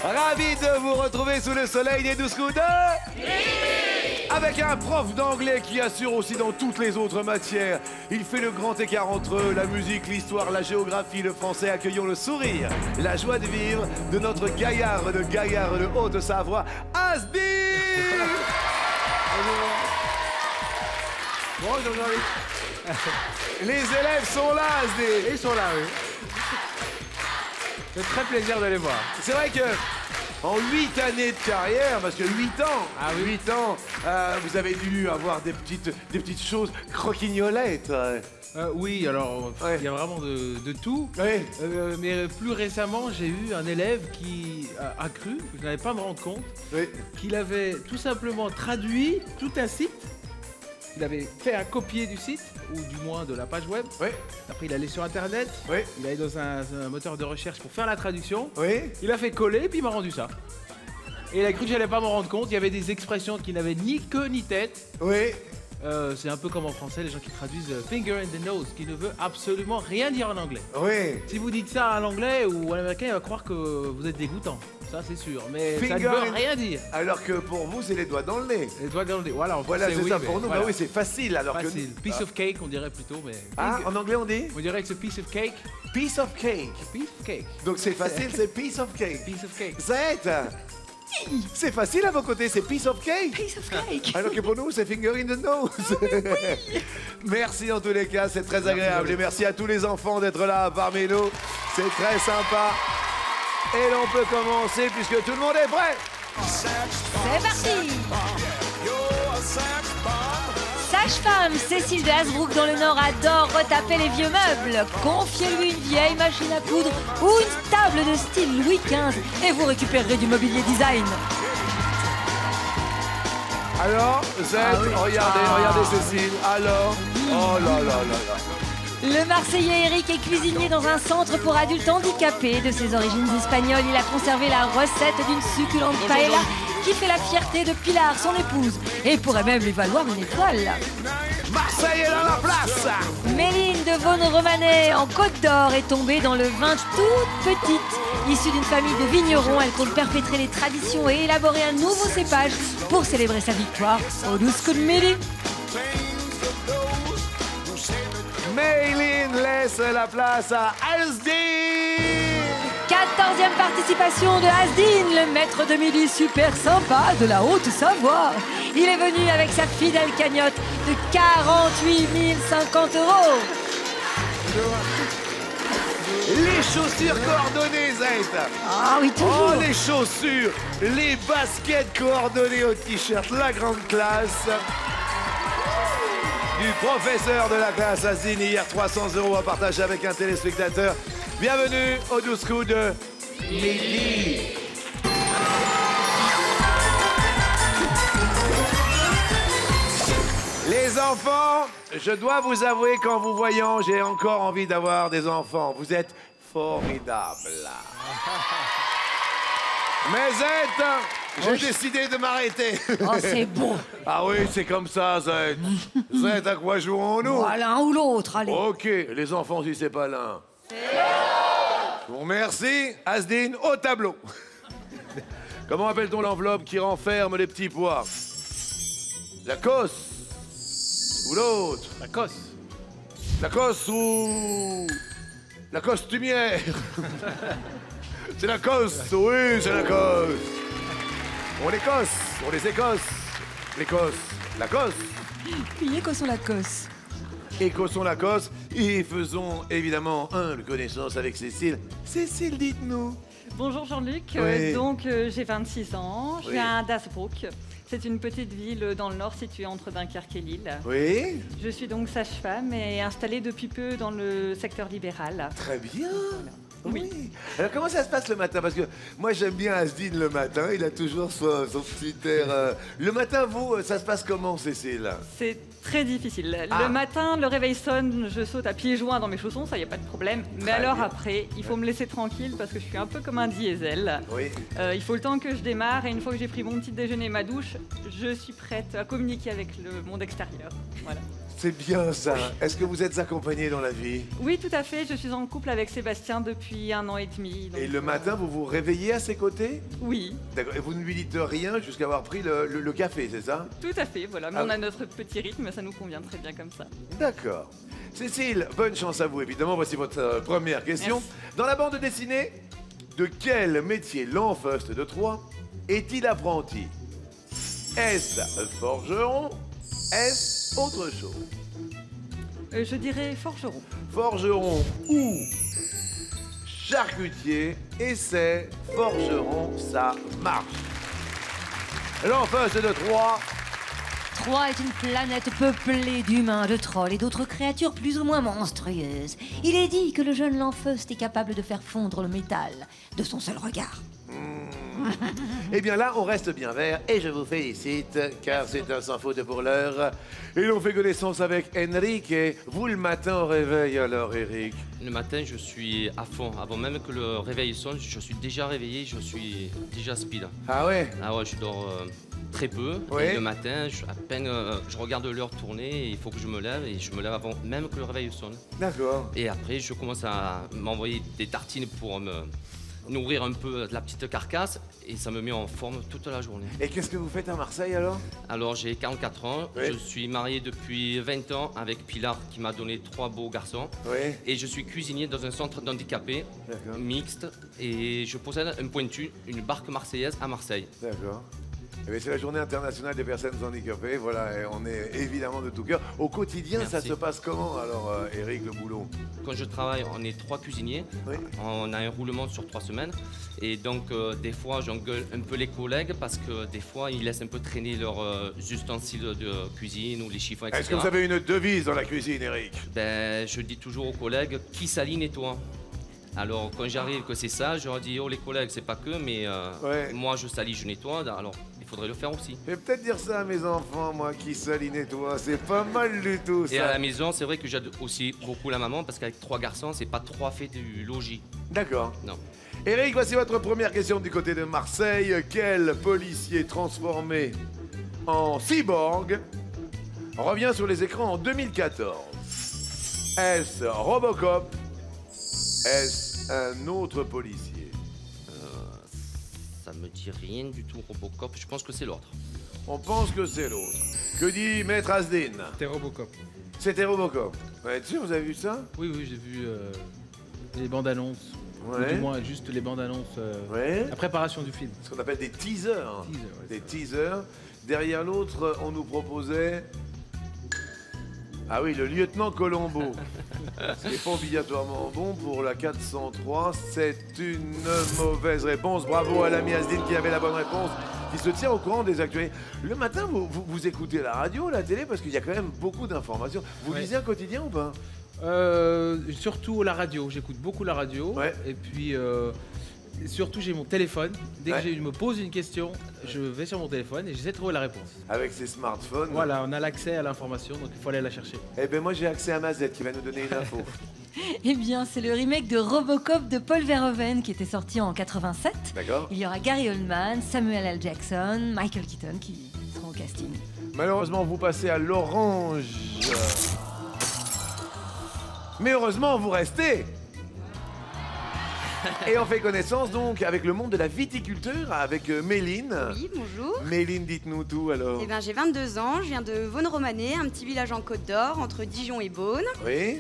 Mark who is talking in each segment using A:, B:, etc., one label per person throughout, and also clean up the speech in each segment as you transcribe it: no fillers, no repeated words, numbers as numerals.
A: Ravi de vous retrouver sous le soleil des 12 coups de... Avec un prof d'anglais qui assure aussi dans toutes les autres matières. Il fait le grand écart entre la musique, l'histoire, la géographie, le français. Accueillons le sourire, la joie de vivre de notre gaillard de Haute-Savoie, Asdine.
B: Bonjour Jean-Luc.
A: Les élèves sont là, Asdine.
B: Ils sont là, oui. C'est très plaisir de les voir.
A: C'est vrai que en 8 années de carrière, parce que 8 ans,
B: ah oui.
A: 8 ans, vous avez dû avoir des petites choses croquignolettes.
B: Oui, alors
A: Ouais.
B: il y a vraiment de tout.
A: Oui.
B: Mais plus récemment, j'ai eu un élève qui a cru, je n'avais pas à me rendre compte,
A: Oui.
B: qu'il avait tout simplement traduit tout un site. Il avait fait un copier du site, ou du moins de la page web.
A: Oui.
B: Après, il allait sur Internet.
A: Oui.
B: Il allait dans un moteur de recherche pour faire la traduction.
A: Oui.
B: Il a fait coller, puis il m'a rendu ça. Et il a cru que j'allais pas m'en rendre compte. Il y avait des expressions qui n'avaient ni queue ni tête.
A: Oui.
B: C'est un peu comme en français, les gens qui traduisent finger in the nose, qui ne veut absolument rien dire en anglais.
A: Oui.
B: Si vous dites ça à l'anglais ou à l'américain, il va croire que vous êtes dégoûtant. Ça, c'est sûr. Mais ça ne
A: Finger
B: veut
A: in-
B: rien dire.
A: Alors que pour vous, c'est les doigts dans le nez.
B: Les doigts dans le nez. Voilà, en
A: Voilà,
B: français,
A: c'est
B: oui,
A: ça
B: mais
A: pour nous.
B: voilà.
A: Bah oui, c'est facile. Alors
B: Facile.
A: que
B: Piece of cake, on dirait plutôt, mais...
A: Ah, en anglais on dit
B: On dirait que c'est piece of cake.
A: piece of cake.
B: Piece of cake.
A: Donc c'est facile, c'est piece of cake.
B: Piece of cake.
A: Zette, c'est facile à vos côtés, c'est piece of cake.
C: Piece of cake.
A: Alors que pour nous, c'est finger in the nose. Merci en tous les cas, c'est très agréable. Et merci à tous les enfants d'être là parmi nous. C'est très sympa. Et l'on peut commencer puisque tout le monde est prêt.
C: C'est parti. Sage-femme, Cécile de Hasbrook dans le Nord adore retaper les vieux meubles. Confiez-lui une vieille machine à coudre ou une table de style Louis XV et vous récupérerez du mobilier design.
A: Alors, Zette, regardez Cécile. Alors, oh là là là là.
C: Le Marseillais Eric est cuisinier dans un centre pour adultes handicapés. De ses origines espagnoles, il a conservé la recette d'une succulente paella qui fait la fierté de Pilar, son épouse, et pourrait même lui valoir une étoile.
A: Marseille est dans la place.
C: Méline de Vaune-Romanée, en Côte d'Or, est tombée dans le vin toute petite. Issue d'une famille de vignerons, elle compte perpétrer les traditions et élaborer un nouveau cépage pour célébrer sa victoire au 12 coups de midi.
A: Mayline laisse la place à Asdine.
C: 14e participation de Asdine, le maître de midi super sympa de la Haute-Savoie. Il est venu avec sa fidèle cagnotte de 48 050 €.
A: Les chaussures coordonnées, Zette.
C: Ah oui, toujours.
A: Oh, les chaussures, les baskets coordonnées au t-shirt, la grande classe. Du professeur de la classe Asdine, hier 300 € à partager avec un téléspectateur. Bienvenue au 12 coups de midi. Les enfants, je dois vous avouer qu'en vous voyant, j'ai encore envie d'avoir des enfants. Vous êtes formidables. Mais Zette, j'ai décidé de m'arrêter.
C: Oh, c'est beau.
A: Ah oui, c'est comme ça, Zette. Zette, à quoi jouons-nous?
C: Voilà, l'un ou l'autre, allez.
A: Ok, les enfants, si c'est pas l'un. Je vous remercie. Asdine, au tableau. Comment appelle-t-on l'enveloppe qui renferme les petits pois? La cosse ou l'autre?
B: La cosse.
A: La cosse ou... la costumière? C'est la cosse, oui, c'est la cosse. On les cosse, on les écosse. L'Écosse, la cosse.
C: Puis écossons la cosse.
A: Écossons la cosse et faisons évidemment humble connaissance avec Cécile. Cécile, dites-nous.
D: Bonjour Jean-Luc,
A: Oui.
D: j'ai 26 ans, je
A: Oui.
D: viens d'Hasbrook. C'est une petite ville dans le nord située entre Dunkerque et Lille.
A: Oui,
D: Je suis donc sage-femme et installée depuis peu dans le secteur libéral.
A: très bien. Oui. Alors comment ça se passe le matin? Parce que moi j'aime bien Asdine le matin, il a toujours son petit air... Le matin, vous, ça se passe comment, Cécile?
D: C'est très difficile.
A: Ah.
D: Le matin, le réveil sonne, je saute à pieds joints dans mes chaussons, ça y a pas de problème. Mais alors
A: bien.
D: après, il faut me laisser tranquille parce que je suis un peu comme un diesel.
A: Oui.
D: Il faut le temps que je démarre et une fois que j'ai pris mon petit déjeuner et ma douche, je suis prête à communiquer avec le monde extérieur. Voilà.
A: C'est bien ça. Est-ce que vous êtes accompagné dans la vie?
D: Oui, tout à fait. Je suis en couple avec Sébastien depuis 1 an et demi. Donc,
A: Et le matin, vous vous réveillez à ses côtés?
D: Oui,
A: D'accord. Et vous ne lui dites rien jusqu'à avoir pris le café, c'est ça?
D: tout à fait. Voilà. Mais
A: Ah
D: on
A: oui.
D: a notre petit rythme, ça nous convient très bien comme ça.
A: D'accord. Cécile, bonne chance à vous, évidemment. Voici votre première question.
D: Merci.
A: Dans la bande dessinée, de quel métier l'Enfeust de Troyes est-il apprenti? Est-ce forgeron? Est-ce autre chose?
D: Je dirais forgeron.
A: Forgeron ou charcutier? Et c'est forgeron, ça marche. L'Enfeust de Troyes.
C: Troyes est une planète peuplée d'humains, de trolls et d'autres créatures plus ou moins monstrueuses. Il est dit que le jeune Lanfeust est capable de faire fondre le métal de son seul regard.
A: Eh bien là, on reste bien vert et je vous félicite car c'est un sans faute pour l'heure. Et l'on fait connaissance avec Enrique. Vous le matin au réveil alors, Eric?
E: Le matin, je suis à fond. Avant même que le réveil sonne, je suis déjà réveillé, je suis déjà speed.
A: Ah ouais?
E: Ah ouais, je dors très peu.
A: Ouais.
E: Et le matin, à peine je regarde l'heure tourner, et il faut que je me lève et je me lève avant même que le réveil sonne.
A: D'accord.
E: Et après, je commence à m'envoyer des tartines pour me nourrir un peu de la petite carcasse et ça me met en forme toute la journée.
A: Et qu'est-ce que vous faites à Marseille alors?
E: Alors j'ai 44 ans,
A: Oui.
E: je suis marié depuis 20 ans avec Pilar qui m'a donné 3 beaux garçons
A: Oui.
E: et je suis cuisinier dans un centre d'handicapés
A: D'accord.
E: mixte et je possède un pointu, une barque marseillaise à Marseille.
A: D'accord. Eh bien, c'est la journée internationale des personnes handicapées. Voilà, et on est évidemment de tout cœur. Au quotidien,
E: Merci.
A: ça se passe comment alors, Eric, le boulot?
E: Quand je travaille, on est 3 cuisiniers,
A: Oui.
E: on a un roulement sur 3 semaines et donc des fois j'engueule un peu les collègues parce que des fois ils laissent un peu traîner leurs ustensiles de cuisine ou les chiffons, etc.
A: Est-ce que vous avez une devise dans la cuisine, Eric?
E: Ben, je dis toujours aux collègues, qui salit nettoie. Alors quand j'arrive que c'est ça, je leur dis, oh les collègues, c'est pas que, mais
A: Ouais.
E: moi je salis, je nettoie, alors il faudrait le faire aussi.
A: Je vais peut-être dire ça à mes enfants, moi, qui salit nettoie. C'est pas mal du tout,
E: Et à
A: ça.
E: la maison, c'est vrai que j'aide aussi beaucoup la maman, parce qu'avec 3 garçons, c'est pas 3 fait du logis.
A: D'accord.
E: Non.
A: Eric, voici votre première question du côté de Marseille. Quel policier transformé en cyborg revient sur les écrans en 2014? Est-ce Robocop? Est-ce un autre policier?
E: Ça me dit rien du tout, Robocop, je pense que c'est l'autre.
A: On pense que c'est l'autre. Que dit Maître Asdin?
B: C'était Robocop.
A: C'était Robocop. Vous êtes sûr, vous avez vu ça?
B: Oui, oui, j'ai vu les bandes annonces. Ou
A: Ouais.
B: du moins, juste les bandes annonces.
A: Ouais.
B: La préparation du film.
A: Ce qu'on appelle des teasers.
B: Teaser, ouais,
A: Des
B: c'est
A: teasers. Derrière l'autre, on nous proposait... Ah oui, le lieutenant Colombo. Ce qui n'est pas obligatoirement bon pour la 403. C'est une mauvaise réponse. Bravo à l'ami Asdin qui avait la bonne réponse, qui se tient au courant des actualités. Le matin, vous écoutez la radio, la télé, parce qu'il y a quand même beaucoup d'informations. Vous
B: Ouais.
A: lisez un quotidien ou pas?
B: Surtout la radio, j'écoute beaucoup la radio.
A: Ouais.
B: Et puis surtout j'ai mon téléphone. Dès
A: Ouais.
B: que je me pose une question, je vais sur mon téléphone et j'essaie de trouver la réponse.
A: Avec ses smartphones.
B: Voilà, on a l'accès à l'information, donc il faut aller la chercher.
A: Eh bien, moi, j'ai accès à Mazette qui va nous donner une info.
C: Eh bien, c'est le remake de Robocop de Paul Verhoeven qui était sorti en 87.
A: D'accord?
C: Il y aura Gary Oldman, Samuel L. Jackson, Michael Keaton qui seront au casting.
A: Malheureusement, vous passez à l'orange. Mais heureusement, vous restez. Et on fait connaissance donc avec le monde de la viticulture, avec Méline.
F: Oui, bonjour.
A: Méline, dites-nous tout alors.
F: Eh ben, j'ai 22 ans, je viens de Vaune-Romanée, un petit village en Côte d'Or, entre Dijon et Beaune.
A: Oui,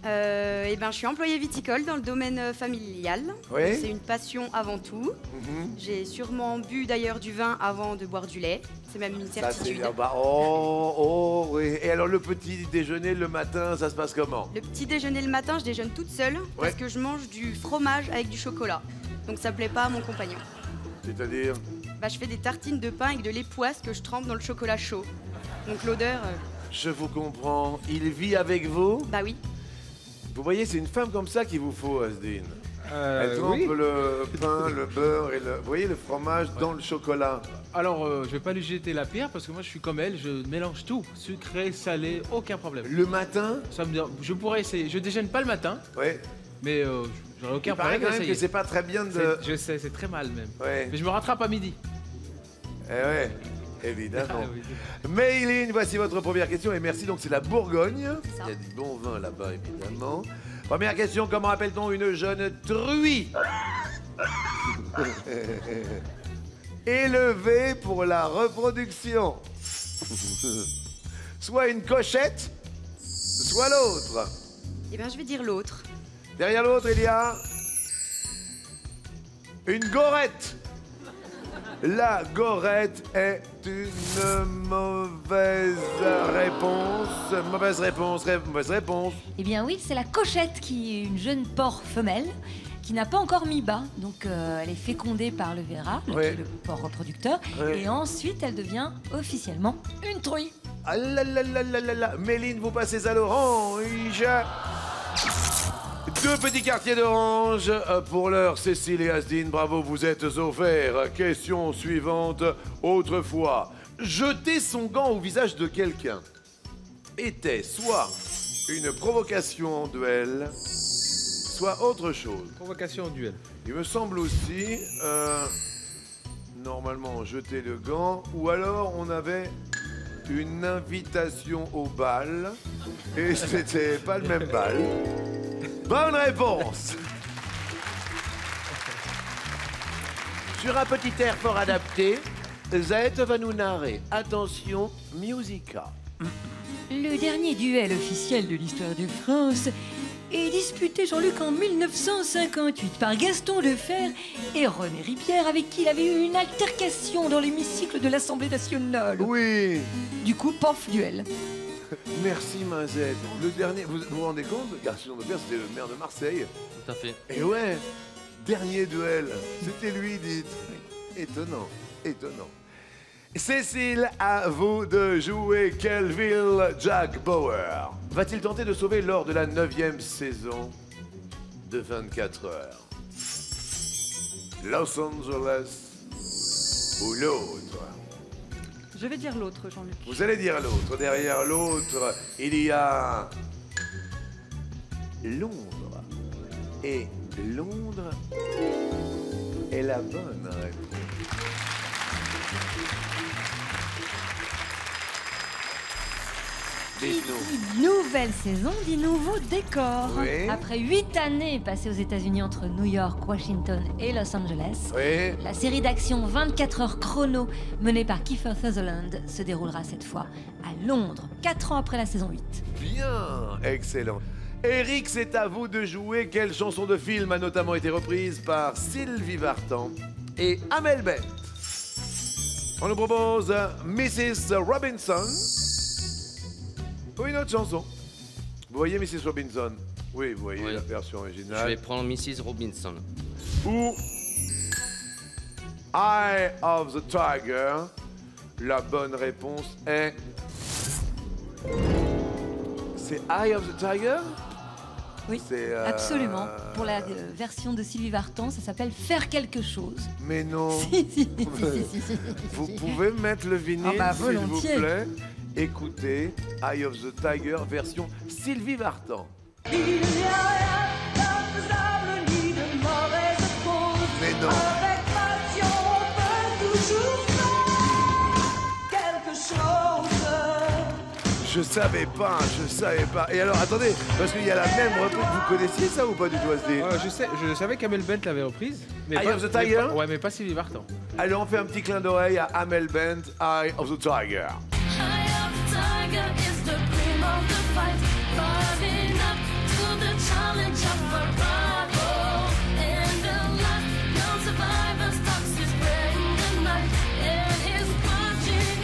F: Eh ben, je suis employée viticole dans le domaine familial.
A: Oui.
F: C'est une passion avant tout.
A: mhm.
F: J'ai sûrement bu d'ailleurs du vin avant de boire du lait. C'est même une
A: Ça c'est
F: certitude.
A: bien. Bah, oh, oui. Et alors le petit déjeuner le matin, ça se passe comment?
F: Le petit déjeuner le matin, je déjeune toute seule parce que je mange du fromage avec du chocolat. Donc ça plaît pas à mon compagnon.
A: C'est-à-dire?
F: Bah, je fais des tartines de pain avec de lait poisse que je trempe dans le chocolat chaud. Donc l'odeur,
A: Je vous comprends. Il vit avec vous?
F: bah oui.
A: Vous voyez, c'est une femme comme ça qu'il vous faut, Asdin. Elle trempe
B: oui.
A: le pain, le beurre et vous voyez, le fromage dans le chocolat.
B: Alors, je vais pas lui jeter la pierre parce que moi je suis comme elle, je mélange tout, sucré, salé, aucun problème.
A: Le matin,
B: Ça me dérange- je pourrais essayer. Je déjeune pas le matin,
A: ouais.
B: mais j'aurais aucun
A: Il paraît
B: problème
A: quand même
B: d'essayer.
A: que c'est pas très bien de.
B: Je sais, c'est très mal même.
A: Ouais.
B: Mais je me rattrape à midi.
A: Eh ouais. Évidemment. Mayline, voici votre première question et merci. Donc c'est la Bourgogne.
C: C'est ça.
A: Il y a du bon vin là-bas, évidemment. Première question, comment appelle-t-on une jeune truie élevée pour la reproduction? Soit une cochette, soit l'autre.
F: Eh bien, je vais dire l'autre.
A: Derrière l'autre, il y a une gorette. La gorette est une mauvaise réponse. Mauvaise réponse, mauvaise réponse.
C: Eh bien oui, c'est la cochette qui est une jeune porc femelle qui n'a pas encore mis bas. Donc elle est fécondée par le verra,
A: Ouais.
C: le porc reproducteur.
A: Ouais.
C: Et ensuite, elle devient officiellement une truie.
A: Ah là là là là là là. Méline, vous passez à l'orange. 2 petits quartiers d'orange pour l'heure. Cécile et Asdine, bravo, vous êtes offerts. Question suivante. Autrefois, jeter son gant au visage de quelqu'un était soit une provocation en duel, soit autre chose.
B: Provocation en duel.
A: Il me semble aussi, normalement, jeter le gant, ou alors on avait une invitation au bal, et c'était pas le même bal. Bonne réponse. Sur un petit air fort adapté, Zette va nous narrer. Attention, musica.
C: Le dernier duel officiel de l'histoire de France est disputé, Jean-Luc, en 1958 par Gaston Defferre et René Ripière, avec qui il avait eu une altercation dans l'hémicycle de l'Assemblée nationale.
A: Oui,
C: Du coup, pof, duel.
A: merci Mazette. Le dernier, vous vous rendez compte, Gaston Defferre, c'était le maire de Marseille.
E: Tout à fait.
A: Et ouais, dernier duel, c'était lui, dites. Étonnant, étonnant. Cécile, à vous de jouer Kelville Jack Bauer. Va-t-il tenter de sauver lors de la 9e saison de 24 heures Los Angeles ou l'autre?
D: Je vais dire l'autre, Jean-Luc.
A: Vous allez dire l'autre. Derrière l'autre, il y a Londres. Et Londres est la bonne réponse. Dites-nous.
C: Nouvelle saison, dit nouveau décor.
A: Oui.
C: Après 8 années passées aux États-Unis entre New York, Washington et Los Angeles,
A: Oui.
C: la série d'action 24 heures chrono menée par Kiefer Sutherland se déroulera cette fois à Londres, 4 ans après la saison 8.
A: Bien, excellent. Eric, c'est à vous de jouer. Quelle chanson de film a notamment été reprise par Sylvie Vartan et Amel Bent? On nous propose Mrs. Robinson ou une autre chanson. Vous voyez Mrs. Robinson? Oui, vous voyez
E: Oui.
A: la version
E: Je
A: originale.
E: vais prendre Mrs. Robinson.
A: Ou Eye of the Tiger. La bonne réponse est... C'est Eye of the Tiger?
C: Oui,
A: C'est,
C: absolument. Pour la version de Sylvie Vartan, ça s'appelle Faire quelque chose.
A: Mais non.
C: Si.
A: Vous pouvez mettre le vinyle,
C: Ah bah,
A: s'il vous
C: volontiers.
A: plaît. Écoutez, Eye of the Tiger, version Sylvie Vartan. Mais non. Je savais pas. Et alors, attendez, parce qu'il y a la même reprise. Vous connaissiez ça ou pas du tout, Asdine?
B: Je savais qu'Amel Bent l'avait reprise. Mais
A: Eye of the Tiger?
B: Ouais, mais pas Sylvie Vartan.
A: Allez, on fait un petit clin d'oreille à Amel Bent, Eye of the Tiger.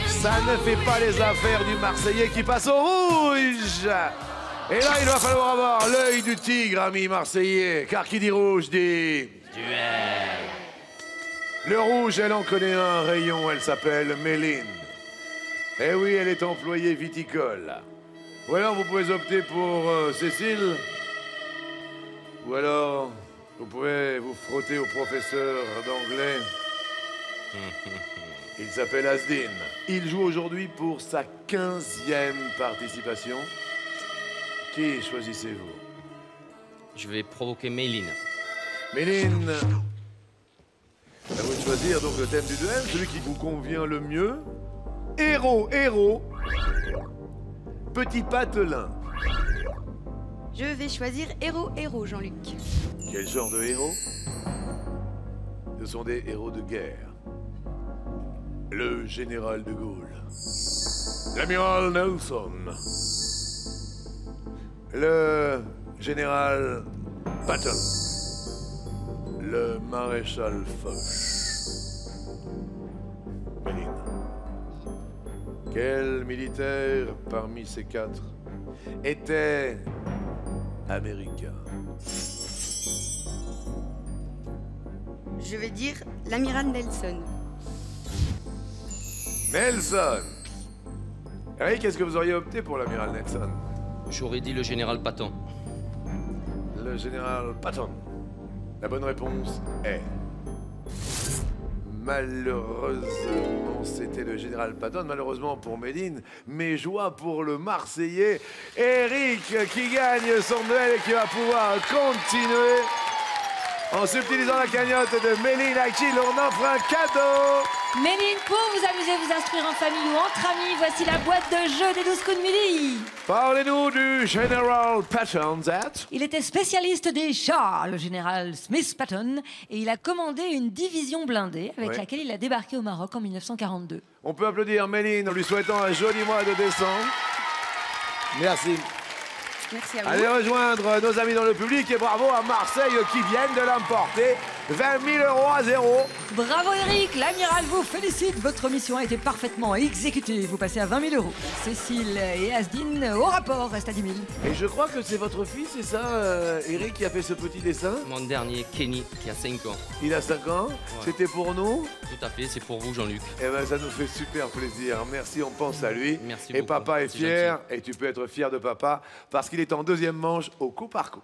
A: Ça ne fait pas les affaires du Marseillais qui passe au rouge. Et là, il va falloir avoir l'œil du tigre, ami Marseillais. Car qui dit rouge dit...
E: Duel.
A: Le rouge, elle en connaît un rayon, elle s'appelle Méline. Eh oui, elle est employée viticole. Ou alors, vous pouvez opter pour Cécile. Ou alors, vous pouvez vous frotter au professeur d'anglais. Il s'appelle Asdine. Il joue aujourd'hui pour sa 15e participation. Qui choisissez-vous?
E: Je vais provoquer Mayline.
A: Méline, à vous de choisir donc le thème du duel, celui qui vous convient le mieux. Héros, petit patelin.
F: Je vais choisir héros, Jean-Luc.
A: Quel genre de héros? Ce sont des héros de guerre. Le général de Gaulle. L'amiral Nelson. Le général Patton. Le maréchal Foch. Méline. Quel militaire parmi ces quatre était américain?
F: Je vais dire l'amiral Nelson.
A: Nelson. Eric, qu'est-ce que vous auriez opté pour l'amiral Nelson?
E: J'aurais dit le général Patton.
A: Le général Patton. La bonne réponse est... Malheureusement, c'était le général Patton. Malheureusement pour Méline, mais joie pour le Marseillais Eric qui gagne son duel et qui va pouvoir continuer en subtilisant la cagnotte de Méline à qui l'on offre un cadeau.
C: Méline, pour vous amuser, vous instruire en famille ou entre amis, voici la boîte de jeu des 12 coups de midi.
A: Parlez-nous du général Patton, Zat.
C: Il était spécialiste des chars, le général Smith Patton, et il a commandé une division blindée avec laquelle il a débarqué au Maroc en 1942.
A: On peut applaudir Méline en lui souhaitant un joli mois de décembre. Merci.
F: Merci à vous.
A: Allez rejoindre nos amis dans le public et bravo à Marseille qui viennent de l'emporter. 20 000 € à 0.
C: Bravo Eric, l'amiral vous félicite, votre mission a été parfaitement exécutée. Vous passez à 20 000 €. Cécile et Asdine, au rapport, reste à 10 000.
A: Et je crois que c'est votre fils, c'est ça, Eric, qui a fait ce petit dessin?
E: Mon dernier, Kenny, qui a 5 ans.
A: Il a 5 ans, c'était pour nous?
E: Tout à fait, c'est pour vous, Jean-Luc.
A: Eh ben, ça nous fait super plaisir. Merci, on pense à lui.
E: Merci
A: et
E: beaucoup,
A: papa est
E: c'est
A: fier, et tu peux être fier de papa, parce qu'il est en deuxième manche au coup par coup.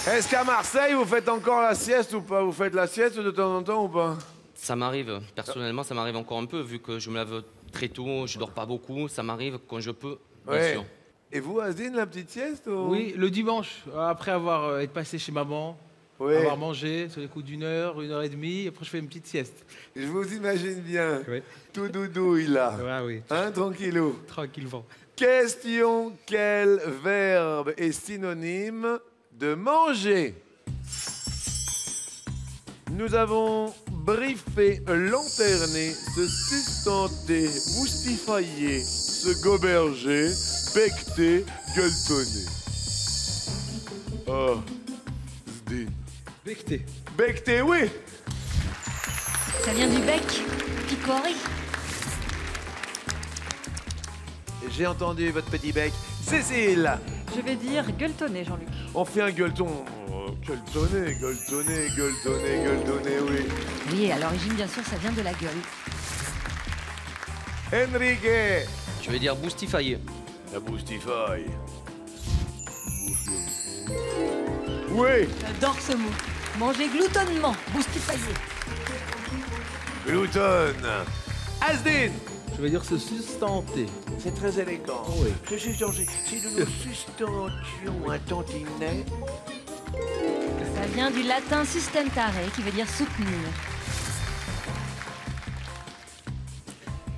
A: Est-ce qu'à Marseille, vous faites encore la sieste ou pas? Vous faites la sieste de temps en temps ou pas?
E: Ça m'arrive, personnellement, ça m'arrive encore un peu, vu que je me lève très tôt, je dors pas beaucoup, ça m'arrive quand je peux, bien sûr.
A: Et vous, Asdine, la petite sieste ou...
B: Oui, le dimanche, après avoir été passé chez maman, avoir mangé sur les coups d'1 heure, 1 heure et demie, après je fais une petite sieste.
A: Je vous imagine bien,
B: Oui.
A: tout doudou, il a.
B: Ouais, oui,
A: Hein, tranquillou.
B: tranquillement.
A: Question, quel verbe est synonyme de manger? Nous avons briefé, lanterné, se sustenter, boustifailler, se goberger, becter, gueuletonner. Oh, Zdine.
B: Becté.
A: Becter, oui.
C: Ça vient du bec, picoré.
A: J'ai entendu votre petit bec. Cécile.
D: Je vais dire gueuletonner, Jean-Luc.
A: On fait un gueuleton. Oh, gueuletonner, gueuletonner, gueuletonner, gueuletonner, oui.
C: Oui, à l'origine, bien sûr, ça vient de la gueule.
A: Enrique.
E: Je vais dire boustifailler.
A: La boostify. Oui.
C: J'adore ce mot. Manger gloutonnement, boustifailler.
A: Glouton. Asdine.
B: Je vais dire se sustenter.
A: C'est très élégant.
B: Oui.
A: Si nous nous sustentions un tantinet.
C: Ça vient du latin sustentare, qui veut dire soutenir.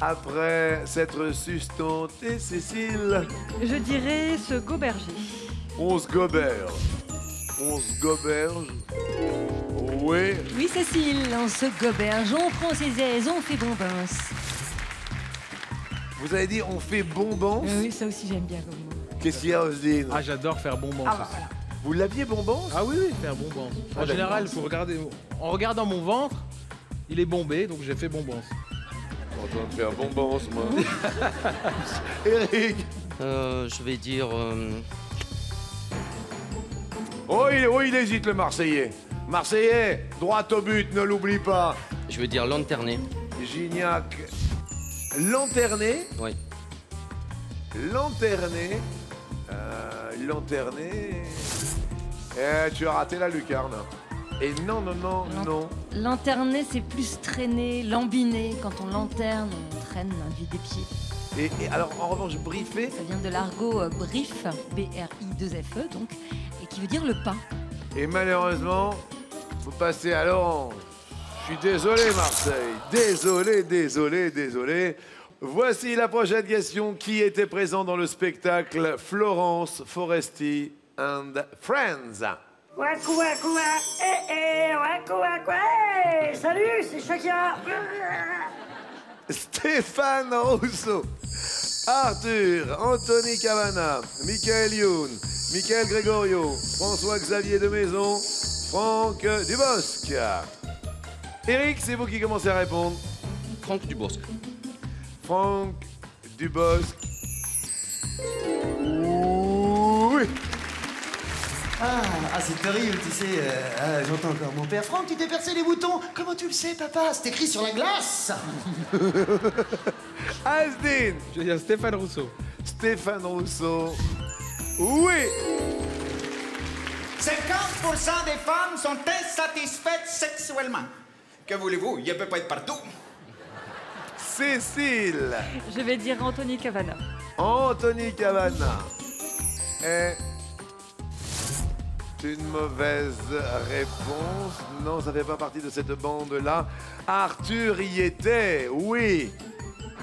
A: Après s'être sustenté, Cécile,
D: Je dirais se goberger.
A: on se goberge. On se goberge. Oui.
C: Oui, Cécile, on se goberge, on prend ses aises, on fait bonbons.
A: Vous avez dit on fait bonbons.
C: Oui, ça aussi j'aime bien comme mot.
A: Qu'est-ce qu'il y a, Osdine?
B: Ah, j'adore faire bonbons.
C: Ah,
B: aussi.
C: bah, voilà.
A: Vous l'aviez bonbons?
B: Ah oui, oui, faire bonbons. En général, il faut regarder. En regardant mon ventre, il est bombé, donc j'ai fait bonbons.
A: Je suis en train de faire bonbons, moi. Eric.
E: Je vais dire...
A: Oh, il hésite, le Marseillais. Marseillais, droit au but, ne l'oublie pas.
E: je vais dire lanterner.
A: Gignac. Lanterné.
E: Oui.
A: Lanterné. Lanterné. Tu as raté la lucarne. Et non, non, non, non.
C: Lanterner, c'est plus traîner, lambiner. Quand on lanterne, on traîne des pieds.
A: Et alors, en revanche, briefer.
C: Ça vient de l'argot brief, B-R-I-2-F-E, donc, et qui veut dire le pain.
A: Et malheureusement, Vous passez à l'orange. Je suis désolé, Marseille. Désolé. Voici la prochaine question. Qui était présent dans le spectacle Florence Foresti and Friends?
G: Wakou wakou wakou wakou. Salut, c'est Shakira.
A: Stéphane Rousseau, Arthur, Anthony Cavana, Michael Youn, Michael Gregorio, François-Xavier de Maison, Franck Dubosc. Eric, c'est vous qui commencez à répondre.
E: Franck Dubosc.
A: Franck Dubosc. Oui.
H: Ah, c'est terrible, tu sais. J'entends encore mon père. Franck, tu t'es percé les boutons. Comment tu le sais, papa? C'est écrit sur la glace.
A: Asdin.
B: Je veux dire Stéphane Rousseau.
A: Stéphane Rousseau. Oui.
I: 50% des femmes sont insatisfaites sexuellement. Que voulez-vous? Il ne peut pas être partout.
A: Cécile.
D: Je vais dire Anthony Cavana.
A: Anthony Cavana est une mauvaise réponse. Non, ça fait pas partie de cette bande-là. Arthur y était, oui.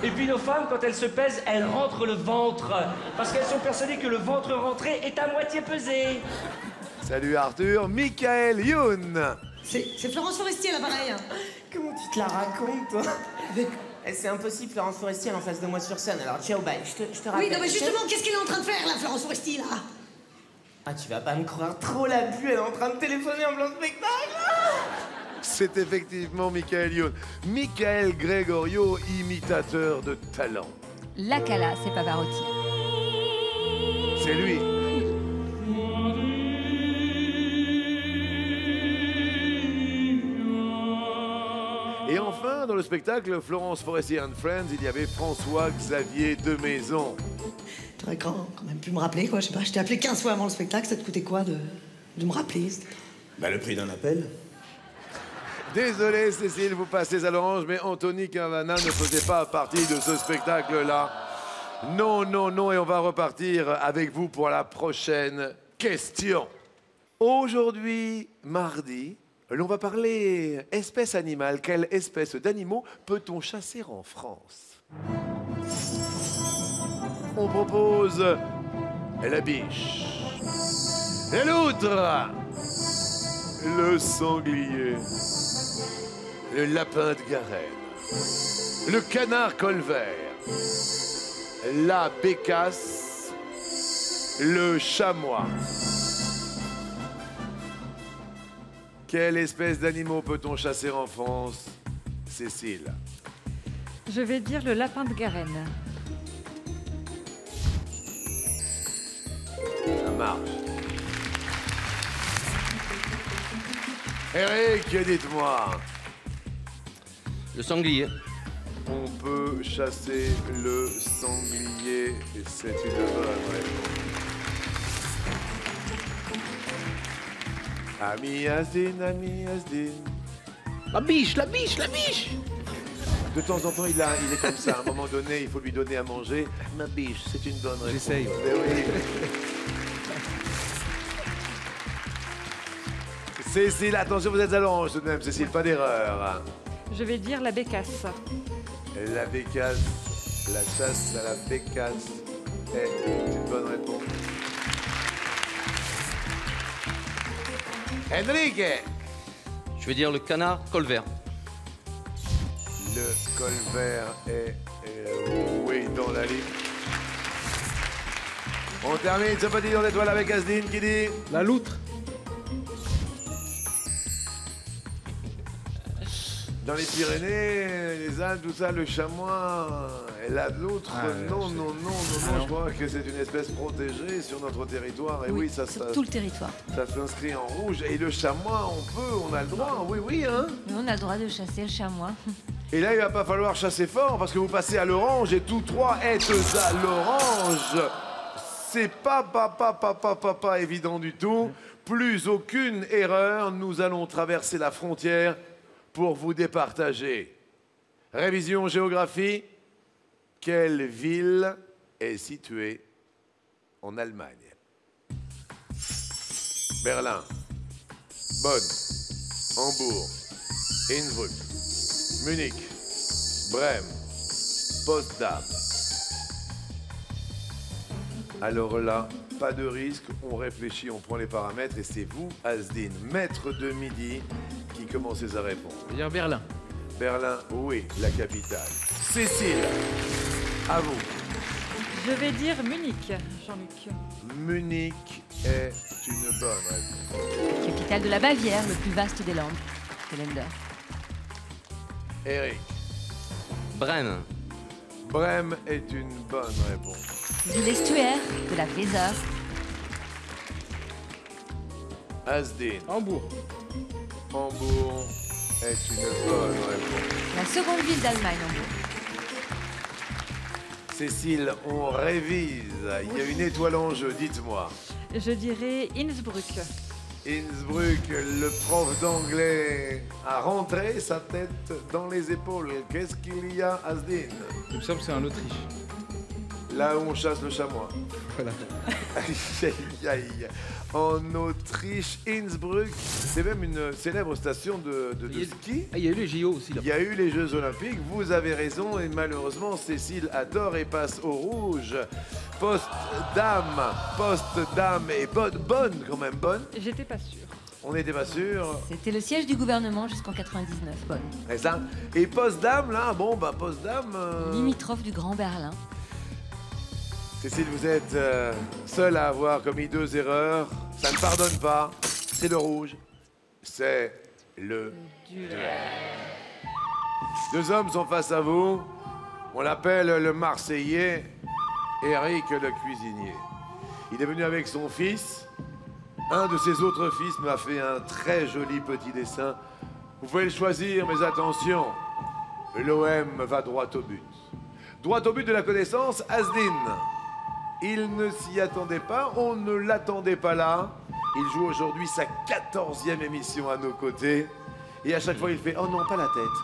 G: Et puis nos femmes, quand elles se pèsent, elles rentrent le ventre. Parce qu'elles sont persuadées que le ventre rentré est à moitié pesé.
A: Salut Arthur. Michael Youn.
J: C'est Florence Foresti à l'appareil.
K: Comment tu te la racontes, toi? C'est impossible, Florence Foresti, elle est en face de moi sur scène. Alors, ciao, bye, je te rappelle.
J: Oui, non, mais justement, qu'est-ce qu'elle est en train de faire, là, Florence Foresti, là?
K: Ah, tu vas pas me croire trop la bulle, elle est en train de téléphoner en plein spectacle.
A: C'est effectivement Michael Youn. Michael Gregorio, imitateur de talent.
C: La Cala, c'est Pavarotti.
A: C'est lui. Et enfin, dans le spectacle Florence Foresti and Friends, il y avait François-Xavier de Maison.
J: T'aurais quand même pu me rappeler, quoi. Je sais pas, je t'ai appelé 15 fois avant le spectacle, ça te coûtait quoi de me rappeler?
H: Bah, le prix d'un appel.
A: Désolé, Cécile, vous passez à l'orange, mais Anthony Cavana ne faisait pas partie de ce spectacle-là. Non, et on va repartir avec vous pour la prochaine question. Aujourd'hui, mardi, l'on va parler espèce animale. Quelle espèce d'animaux peut-on chasser en France? On propose la biche, la loutre, le sanglier, le lapin de Garenne, le canard colvert, la bécasse, le chamois. Quelle espèce d'animaux peut-on chasser en France, Cécile?
D: Je vais dire le lapin de Garenne.
A: Ça marche. Eric, dites-moi.
E: Le sanglier.
A: On peut chasser le sanglier et c'est une bonne réponse. Ami Asdin.
B: La biche.
A: De temps en temps, il est comme ça. À un moment donné, il faut lui donner à manger. Ma biche, c'est une bonne réponse.
B: J'essaye.
A: Mais oui. Cécile, attention, vous êtes à l'orange tout de même, Cécile, pas d'erreur.
D: Je vais dire la bécasse.
A: La bécasse, la chasse à la bécasse est une bonne réponse. Enrique.
E: Je vais dire le canard colvert.
A: Le colvert est, oui, dans la ligne. On termine ce petit tour d'étoile avec Asdin qui dit...
B: La loutre.
A: Dans les Pyrénées, les Alpes, tout ça, le chamois et la loutre, non, je crois que c'est une espèce protégée sur notre territoire. Et oui, ça
C: sur tout le territoire.
A: Ça s'inscrit en rouge. Et le chamois, on a le droit, oui, hein.
C: Mais on a le droit de chasser le chamois.
A: Et là, il va pas falloir chasser fort parce que vous passez à l'orange et tous trois êtes à l'orange. C'est pas évident du tout. Plus aucune erreur, nous allons traverser la frontière pour vous départager. Révision géographie. Quelle ville est située en Allemagne? Berlin. Bonn. Hambourg, Innsbruck, Munich, Brême, Potsdam. Alors là, pas de risque, on réfléchit, on prend les paramètres et c'est vous, Asdin, maître de midi, qui commencez à répondre.
B: Je vais dire Berlin.
A: Berlin, oui, la capitale. Cécile, à vous.
D: Je vais dire Munich, Jean-Luc.
A: Munich est une bonne réponse.
C: Capitale de la Bavière, le plus vaste des Landes. Calendar.
A: Eric.
E: Brême.
A: Brême est une bonne réponse.
C: Ville estuaire de la Weser.
A: Asdin.
B: Hambourg.
A: Hambourg est une bonne réponse.
C: La seconde ville d'Allemagne, Hambourg.
A: Cécile, on révise. Il y a une étoile en jeu, dites-moi.
D: Je dirais Innsbruck.
A: Innsbruck, le prof d'anglais a rentré sa tête dans les épaules. Qu'est-ce qu'il y a, Asdin?
B: Il me semble que c'est en Autriche.
A: Là où on chasse le chamois.
B: Voilà.
A: Aïe, aïe, aïe. En Autriche, Innsbruck, c'est même une célèbre station de ski.
B: Ah, il y a eu les JO aussi là.
A: Il y a eu les Jeux Olympiques, vous avez raison, et malheureusement, Cécile a tort et passe au rouge. Potsdam est bonne quand même, bonne.
D: J'étais pas sûre.
A: On n'était pas sûr.
C: C'était le siège du gouvernement jusqu'en 99. Bonne.
A: Et ça. Et Potsdam, là, bon, bah Potsdam...
C: Limitrophe du Grand Berlin.
A: Cécile, vous êtes seule à avoir commis 2 erreurs. Ça ne pardonne pas. C'est le rouge. C'est le duel. 2 hommes sont face à vous. On l'appelle le Marseillais, Eric le cuisinier. Il est venu avec son fils. Un de ses autres fils m'a fait un très joli petit dessin. Vous pouvez le choisir, mais attention, l'OM va droit au but. Droit au but de la connaissance, Asdin. Il ne s'y attendait pas, on ne l'attendait pas là. Il joue aujourd'hui sa 14e émission à nos côtés. Et à chaque fois, il fait « Oh non, pas la tête !»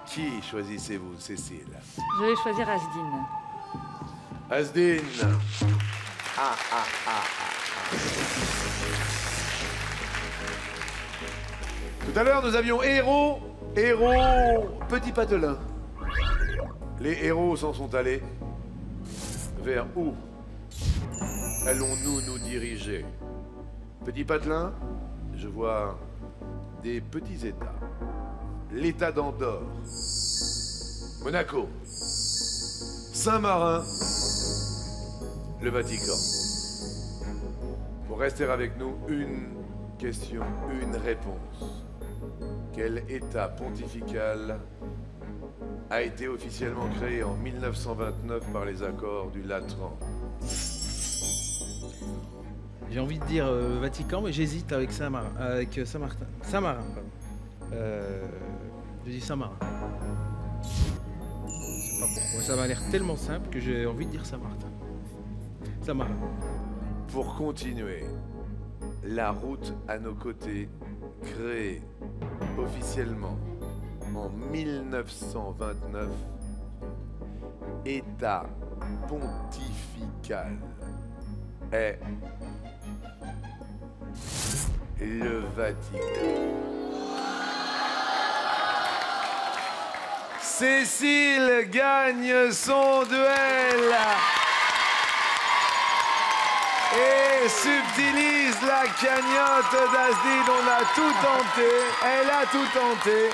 A: Qui choisissez-vous, Cécile?
D: Je vais choisir Asdin.
A: Asdin. Tout à l'heure, nous avions héros, petit patelin. Les héros s'en sont allés. Vers où allons-nous nous diriger? Petit patelin, je vois des petits États. L'État d'Andorre, Monaco, Saint-Marin, le Vatican. Pour rester avec nous, une question, une réponse. Quel État pontifical a été officiellement créé en 1929 par les accords du Latran?
B: J'ai envie de dire Vatican, mais j'hésite avec Saint-Marin. Saint-Martin. Saint-Marin, pardon. Je dis Saint-Marin. Je sais pas pourquoi. Ça m'a l'air tellement simple que j'ai envie de dire Saint-Martin. Saint-Marin.
A: Pour continuer, la route à nos côtés, créée officiellement en 1929, État pontifical est le Vatican. Cécile gagne son duel et subtilise la cagnotte d'Asdin. On a tout tenté, elle a tout tenté.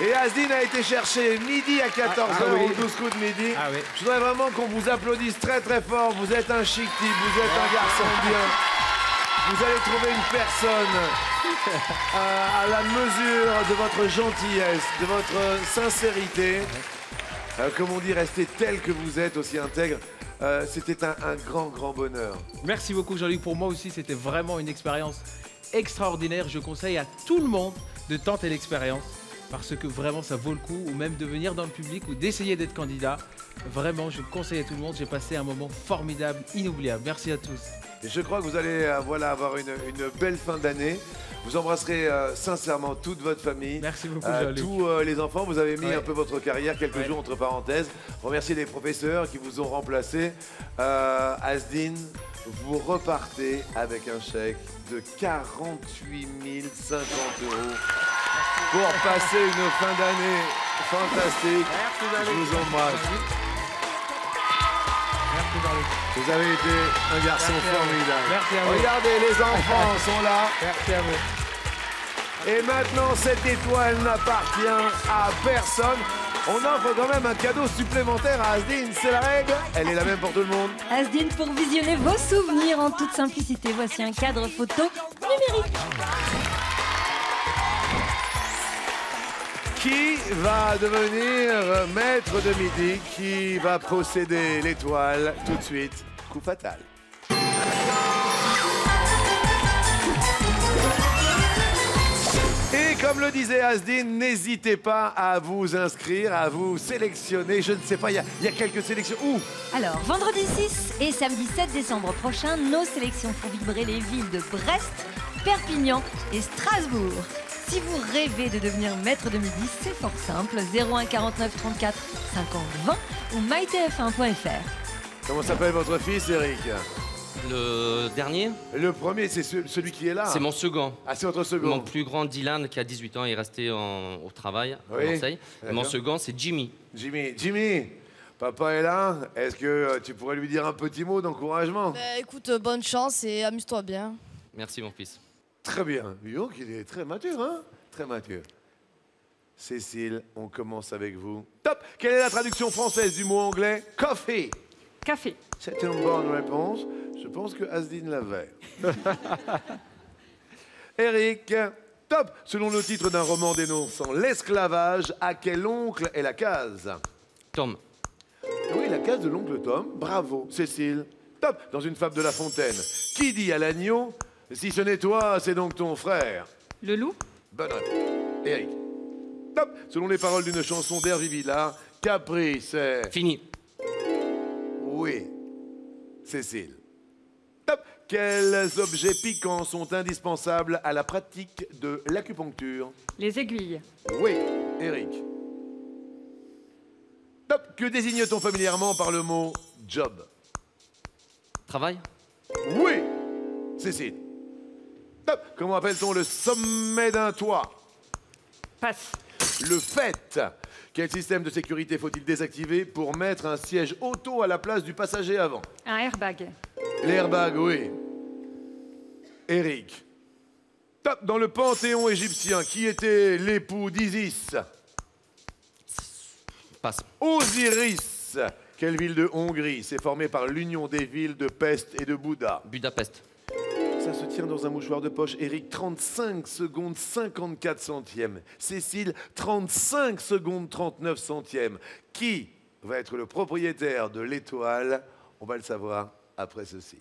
A: Et Asdin a été chercher midi à 14h au 12 coups de midi.
B: Ah oui.
A: Je voudrais vraiment qu'on vous applaudisse très très fort. Vous êtes un chic type, vous êtes un garçon bien. Vous allez trouver une personne à la mesure de votre gentillesse, de votre sincérité. Comme on dit, restez tel que vous êtes, aussi intègre. C'était un grand bonheur.
B: Merci beaucoup Jean-Luc. Pour moi aussi, c'était vraiment une expérience extraordinaire. Je conseille à tout le monde de tenter l'expérience parce que vraiment ça vaut le coup, ou même de venir dans le public ou d'essayer d'être candidat. Vraiment, je conseille à tout le monde. J'ai passé un moment formidable, inoubliable. Merci à tous.
A: Et je crois que vous allez avoir une belle fin d'année. Vous embrasserez sincèrement toute votre famille.
B: Merci beaucoup, Jean-Luc.
A: Tous les enfants, vous avez mis un peu votre carrière quelques jours entre parenthèses. Remerciez les professeurs qui vous ont remplacé. Asdin, vous repartez avec un chèque de 48 050 € pour passer une fin d'année fantastique. Je vous embrasse. Vous avez été un garçon formidable.
B: Merci à vous.
A: Regardez, les enfants sont là.
B: Merci à vous.
A: Et maintenant, cette étoile n'appartient à personne. On offre quand même un cadeau supplémentaire à Asdine, c'est la règle. Elle est la même pour tout le monde.
C: Asdine, pour visionner vos souvenirs en toute simplicité, voici un cadre photo numérique.
A: Qui va devenir maître de midi? Qui va posséder l'étoile? Tout de suite, coup fatal. Et comme le disait Asdine, n'hésitez pas à vous inscrire, à vous sélectionner. Je ne sais pas, il y a quelques sélections. Où?
C: Alors, vendredi 6 et samedi 7 décembre prochain, nos sélections font vibrer les villes de Brest, Perpignan et Strasbourg. Si vous rêvez de devenir maître de midi, c'est fort simple. 01 49 34 50 20 ou mytf1.fr.
A: Comment s'appelle votre fils, Eric?
E: Le dernier?
A: Le premier, c'est celui qui est là.
E: C'est mon second.
A: Ah, c'est votre second.
E: Mon plus grand, Dylan, qui a 18 ans, est resté au travail à Marseille. Et mon second, c'est Jimmy.
A: Jimmy, papa est là. Est-ce que tu pourrais lui dire un petit mot d'encouragement?
L: Écoute, bonne chance et amuse-toi bien.
E: Merci, mon fils.
A: Très bien. Dis donc, il est très mature, hein? Très mature. Cécile, on commence avec vous. Top! Quelle est la traduction française du mot anglais coffee?
D: Café.
A: C'est une bonne réponse. Je pense que Asdine l'avait. Eric, top! Selon le titre d'un roman dénonçant l'esclavage, à quel oncle est la case?
E: Tom.
A: Oui, la case de l'oncle Tom. Bravo. Cécile, top! Dans une fable de La Fontaine, qui dit à l'agneau: si ce n'est toi, c'est donc ton frère?
D: Le loup.
A: Bonne réponse. Eric, top! Selon les paroles d'une chanson d'Hervé Villard, Capri, c'est...
E: Fini.
A: Oui. Cécile. Top! Quels objets piquants sont indispensables à la pratique de l'acupuncture?
D: Les aiguilles.
A: Oui. Eric. Top! Que désigne-t-on familièrement par le mot job?
E: Travail.
A: Oui. Cécile. Top! Comment appelle-t-on le sommet d'un toit?
D: Passe.
A: Le fait. Quel système de sécurité faut-il désactiver pour mettre un siège auto à la place du passager avant?
D: Un airbag.
A: L'airbag, oui. Eric. Top! Dans le panthéon égyptien, qui était l'époux d'Isis?
E: Passe.
A: Osiris. Quelle ville de Hongrie s'est formée par l'union des villes de Pest et de Bouddha?
E: Budapest.
A: Ça se tient dans un mouchoir de poche. Eric, 35 secondes 54 centièmes. Cécile, 35 secondes 39 centièmes. Qui va être le propriétaire de l'étoile? On va le savoir après ceci.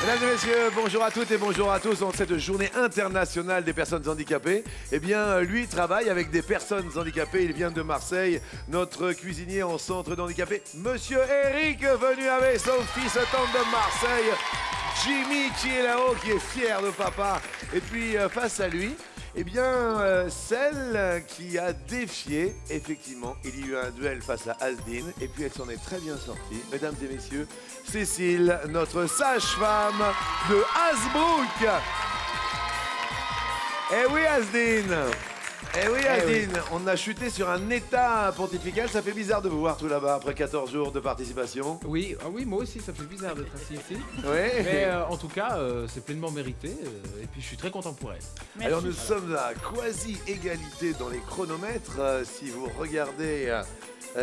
A: Mesdames et messieurs, bonjour à toutes et bonjour à tous. En cette journée internationale des personnes handicapées, eh bien, lui travaille avec des personnes handicapées. Il vient de Marseille, notre cuisinier en centre d'handicapés, Monsieur Eric, venu avec son fils de Marseille, Jimmy, qui est là-haut, qui est fier de papa. Et puis, face à lui, eh bien, celle qui a défié, effectivement, il y a eu un duel face à Asdine, et puis elle s'en est très bien sortie. Mesdames et messieurs, Cécile, notre sage-femme de Hasbrook. Eh oui, Asdine. Eh oui, Asdine, on a chuté sur un état pontifical. Ça fait bizarre de vous voir tout là-bas après 14 jours de participation.
B: Oui, oui, moi aussi, ça fait bizarre d'être assis ici.
A: Oui.
B: Mais en tout cas, c'est pleinement mérité. Et puis, je suis très content pour elle.
A: Merci. Alors, nous sommes à quasi-égalité dans les chronomètres. Si vous regardez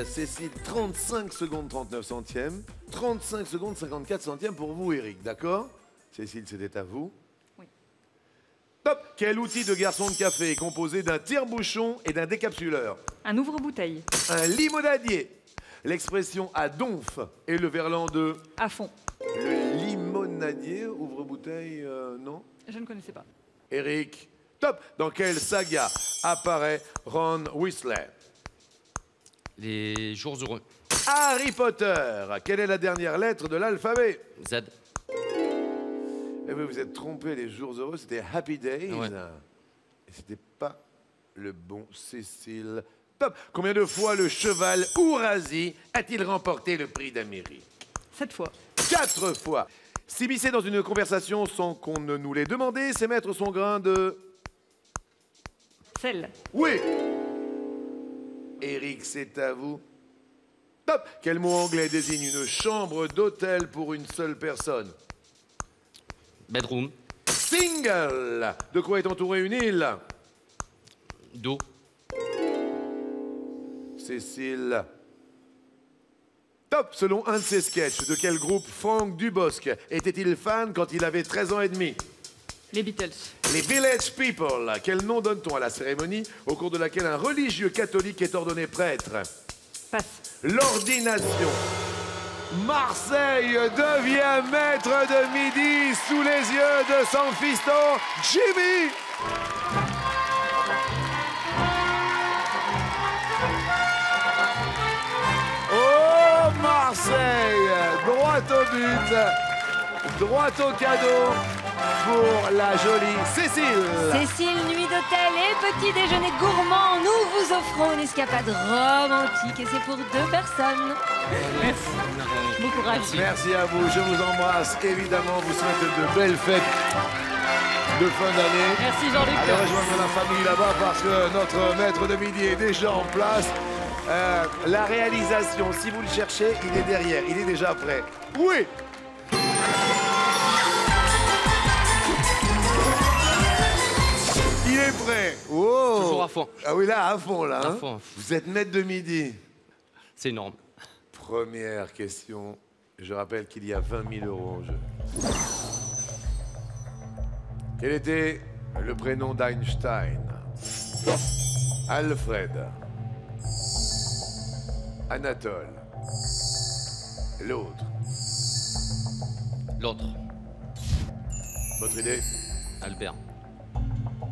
A: Cécile, 35 secondes 39 centièmes. 35 secondes 54 centièmes pour vous, Eric, d'accord? Cécile, c'était à vous. Top! Quel outil de garçon de café est composé d'un tire-bouchon et d'un décapsuleur?
D: Un ouvre-bouteille.
A: Un limonadier. L'expression à donf et le verlan de...
D: À fond.
A: Le limonadier, ouvre-bouteille, non?
D: Je ne connaissais pas.
A: Eric. Top! Dans quelle saga apparaît Ron Weasley?
E: Les jours heureux.
A: Harry Potter. Quelle est la dernière lettre de l'alphabet?
E: Z.
A: Eh oui, vous êtes trompé, les jours heureux, c'était Happy Days.
E: Ouais.
A: Et c'était pas le bon Cécile. Top. Combien de fois le cheval Ourasi a-t-il remporté le prix d'Amérique?
D: 7 fois.
A: 4 fois. S'immiscer dans une conversation sans qu'on ne nous l'ait demandé, c'est mettre son grain de...
D: Sel.
A: Oui. Eric, c'est à vous. Top. Quel mot anglais désigne une chambre d'hôtel pour une seule personne?
E: Bedroom.
A: Single. De quoi est entourée une île?
E: D'eau.
A: Cécile. Top. Selon un de ses sketchs, de quel groupe Franck Dubosc était-il fan quand il avait 13 ans et demi?
D: Les Beatles.
A: Les Village People. Quel nom donne-t-on à la cérémonie au cours de laquelle un religieux catholique est ordonné prêtre?
D: Passe.
A: L'ordination. Marseille devient maître de midi sous les yeux de son fiston Jimmy. Oh Marseille, droit au but, droit au cadeau pour la jolie Cécile.
C: Cécile, nuit d'hôtel et petit déjeuner gourmand, nous vous offrons une escapade romantique et c'est pour 2 personnes.
D: Merci. Bon courage.
A: Merci à vous, je vous embrasse. Évidemment, vous souhaite de belles fêtes de fin d'année.
D: Merci Jean-Luc.
A: Allez rejoindre la famille là-bas parce que notre maître de midi est déjà en place. La réalisation, si vous le cherchez, il est derrière, il est déjà prêt. Oui. Il est prêt. Wow.
E: Toujours à fond.
A: Ah oui, là, à fond, là.
E: À
A: hein.
E: fond.
A: Vous êtes maître de midi.
E: C'est énorme.
A: Première question. Je rappelle qu'il y a 20 000 € en jeu. Quel était le prénom d'Einstein? Alfred. Anatole. L'autre.
E: L'autre.
A: Votre idée?
E: Albert.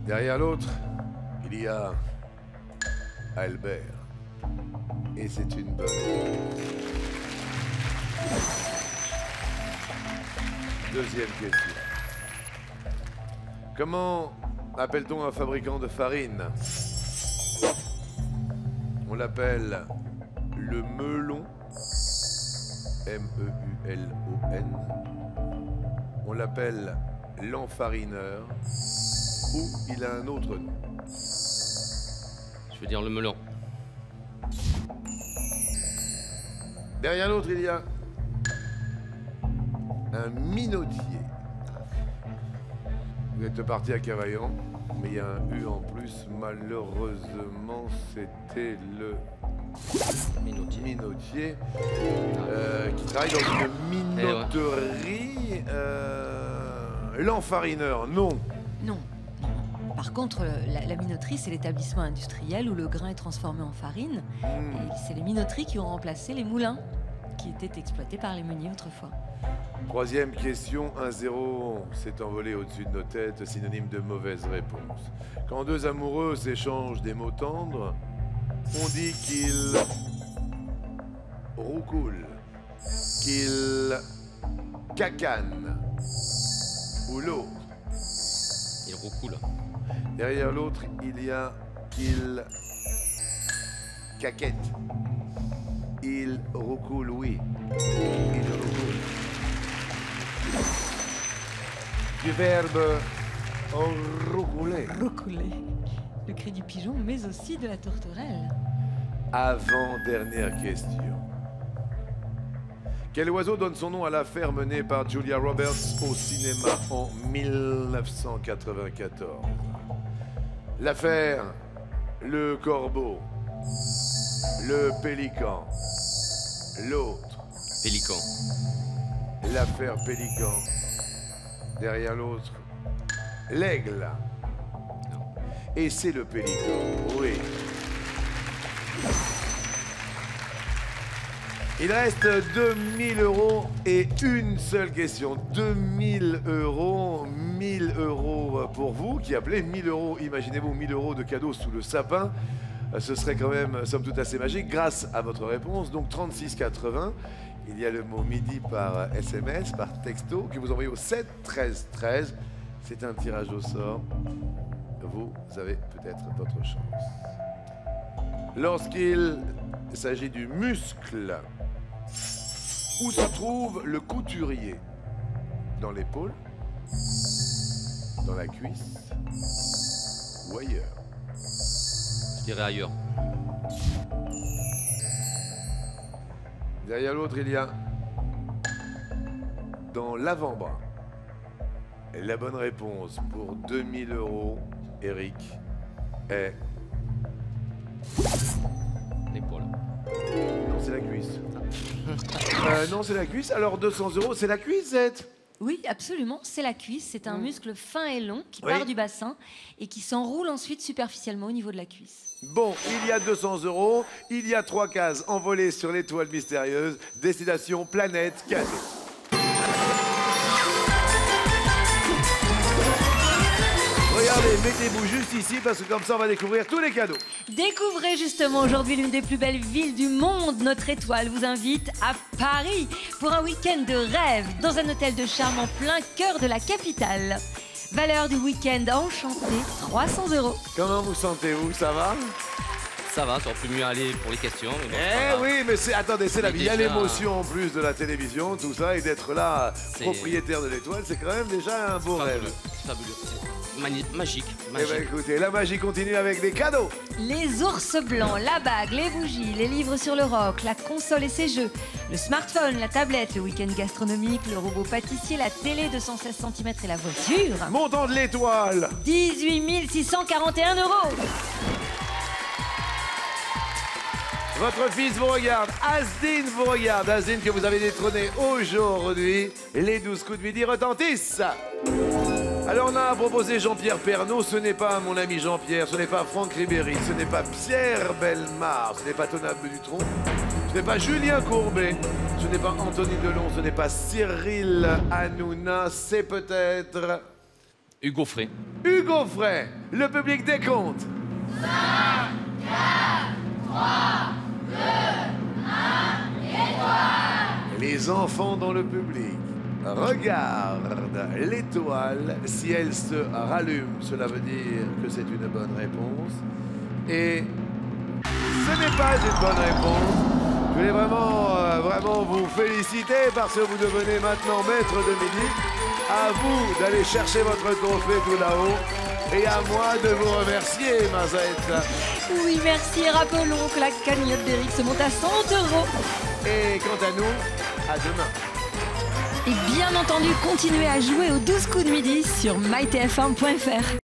A: Derrière l'autre, il y a Albert. Et c'est une bonne. Deuxième question. Comment appelle-t-on un fabricant de farine? On l'appelle le meulon. M-E-U-L-O-N. On l'appelle l'enfarineur. Ou il a un autre nom.
E: Je veux dire le melon.
A: Derrière l'autre, il y a un minotier. Vous êtes parti à Cavaillon, mais il y a un U en plus. Malheureusement, c'était le minotier qui travaille dans une minoterie. L'enfarineur, non.
C: Non. Par contre, la minoterie, c'est l'établissement industriel où le grain est transformé en farine. Et c'est les minoteries qui ont remplacé les moulins qui étaient exploités par les meuniers autrefois.
A: Troisième question, 1-0 s'est envolé au-dessus de nos têtes, synonyme de mauvaise réponse. Quand 2 amoureux s'échangent des mots tendres, on dit qu'ils roucoulent, qu'ils cacanent, ou l'autre.
E: Il roucoule.
A: Derrière l'autre, il y a il caquette. Il roucoule, oui. Il roucoule. Du verbe roucouler.
C: Roucouler. Le cri du pigeon, mais aussi de la tourterelle.
A: Avant-dernière question. Quel oiseau donne son nom à l'affaire menée par Julia Roberts au cinéma en 1994? L'affaire Le Corbeau, le Pélican, l'autre.
E: Pélican.
A: L'affaire Pélican. Derrière l'autre, l'aigle. Et c'est le Pélican, oui. Il reste 2000 € et une seule question. 2000 €, 1000 € pour vous qui appelez 1000 €. Imaginez-vous 1000 € de cadeaux sous le sapin. Ce serait quand même, somme toute, assez magique grâce à votre réponse. Donc 36,80. il y a le mot midi par SMS, par texto, que vous envoyez au 7 13 13. C'est un tirage au sort. Vous avez peut-être votre chance. Lorsqu'il s'agit du muscle, où se trouve le couturier? Dans l'épaule, dans la cuisse ou ailleurs?
E: Je dirais ailleurs.
A: Derrière l'autre, il y a dans l'avant-bras. Et la bonne réponse pour 2000 €, Eric, est...
E: L'épaule.
A: Non, c'est la cuisse. Non, c'est la cuisse. Alors 200 €, c'est la cuisse, Zette?
C: Oui, absolument, c'est la cuisse. C'est un muscle fin et long qui
A: Oui.
C: part du bassin et qui s'enroule ensuite superficiellement au niveau de la cuisse.
A: Bon, il y a 200 €, il y a 3 cases envolées sur l'étoile mystérieuse, destination planète cadeau. Regardez, mettez-vous juste ici parce que comme ça on va découvrir tous les cadeaux.
C: Découvrez justement aujourd'hui l'une des plus belles villes du monde. Notre étoile vous invite à Paris pour un week-end de rêve dans un hôtel de charme en plein cœur de la capitale. Valeur du week-end enchanté, 300 €.
A: Comment vous sentez-vous? Ça va?
E: Ça va, ça aurait pu mieux aller pour les questions. Mais bon,
A: Eh
E: c'est pas grave.
A: oui, mais c'est attendez, c'est la vie. Il y a
E: Déjà-
A: l'émotion en plus de la télévision, tout ça, et d'être là,
E: C'est-
A: propriétaire de l'étoile, c'est quand même déjà un beau rêve.
E: Fabuleux. Magique.
A: Eh ben écoutez, la magie continue avec des cadeaux.
C: Les ours blancs, la bague, les bougies, les livres sur le rock, la console et ses jeux, le smartphone, la tablette, le week-end gastronomique, le robot pâtissier, la télé de 116 cm et la voiture.
A: Montant de l'étoile.
C: 18 641 €.
A: Votre fils vous regarde, Asdine vous regarde, Asdine que vous avez détrôné aujourd'hui. Les 12 coups de midi retentissent. Alors on a proposé Jean-Pierre Pernaut, ce n'est pas mon ami Jean-Pierre, ce n'est pas Franck Ribéry, ce n'est pas Pierre Bellemare, ce n'est pas Thomas Dutronc, ce n'est pas Julien Courbet, ce n'est pas Anthony Delon, ce n'est pas Cyril Hanouna, c'est peut-être...
E: Hugo Frey.
A: Hugo Frey, le public décompte.
M: 5, 4, 3, 2, 1, étoile.
A: Les enfants dans le public regardent l'étoile. Si elle se rallume, cela veut dire que c'est une bonne réponse. Et ce n'est pas une bonne réponse. Je voulais vraiment vous féliciter parce que vous devenez maintenant maître de midi. À vous d'aller chercher votre trophée tout là-haut. Et à moi de vous remercier, Mazette.
C: Oui, merci. Et rappelons que la cagnotte d'Eric se monte à 100 €.
A: Et quant à nous, à demain.
C: Et bien entendu, continuez à jouer aux 12 coups de midi sur mytf1.fr.